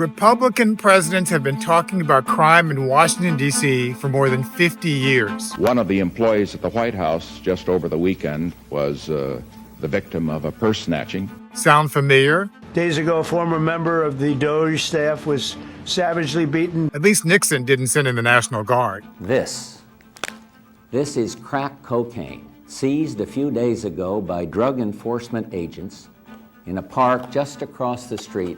Republican presidents have been talking about crime in Washington, D.C. for more than 50 years. One of the employees at the White House just over the weekend was the victim of a purse snatching. Sound familiar? Days ago, a former member of the Doge staff was savagely beaten. At least Nixon didn't send in the National Guard. This is crack cocaine, seized a few days ago by drug enforcement agents in a park just across the street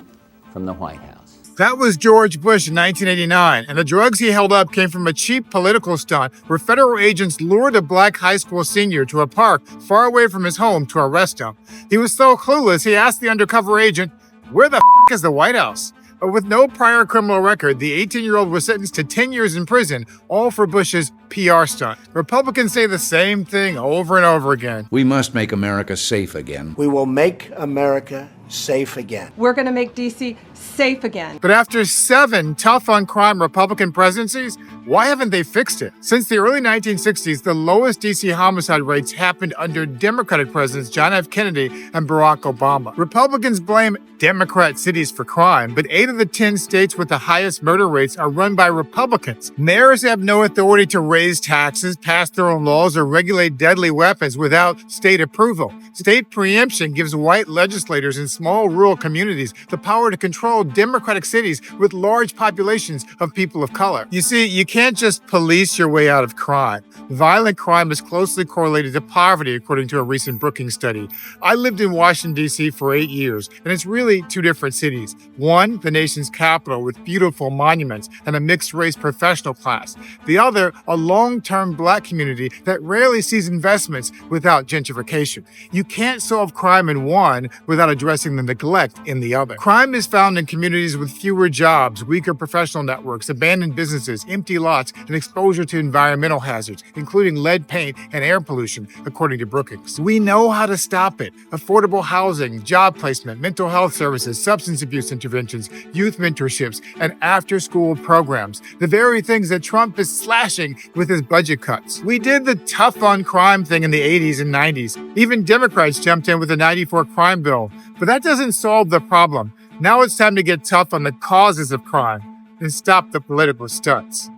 from the White House. That was George Bush in 1989, and the drugs he held up came from a cheap political stunt where federal agents lured a black high school senior to a park far away from his home to arrest him. He was so clueless, he asked the undercover agent, "Where the is the White House?" But with no prior criminal record, the 18-year-old was sentenced to 10 years in prison, all for Bush's PR stunt. Republicans say the same thing over and over again. We must make America safe again. We will make America safe again. We're going to make D.C. safe again. But after 7 tough-on-crime Republican presidencies, why haven't they fixed it? Since the early 1960s, the lowest D.C. homicide rates happened under Democratic presidents John F. Kennedy and Barack Obama. Republicans blame Democrat cities for crime, but 8 of the 10 states with the highest murder rates are run by Republicans. Mayors have no authority to raise taxes, pass their own laws, or regulate deadly weapons without state approval. State preemption gives white legislators in small rural communities the power to control Democratic cities with large populations of people of color. You see, you can't just police your way out of crime. Violent crime is closely correlated to poverty, according to a recent Brookings study. I lived in Washington, D.C. for 8 years, and it's really 2 different cities. One, the nation's capital with beautiful monuments and a mixed-race professional class. The other, a long-term black community that rarely sees investments without gentrification. You can't solve crime in one without addressing the neglect in the other. Crime is found in communities with fewer jobs, weaker professional networks, abandoned businesses, empty lots, and exposure to environmental hazards, including lead paint and air pollution, according to Brookings. We know how to stop it. Affordable housing, job placement, mental health services, substance abuse interventions, youth mentorships, and after-school programs. The very things that Trump is slashing with his budget cuts. We did the tough-on-crime thing in the 80s and 90s. Even Democrats jumped in with the '94 crime bill. But that doesn't solve the problem. Now it's time to get tough on the causes of crime and stop the political stunts.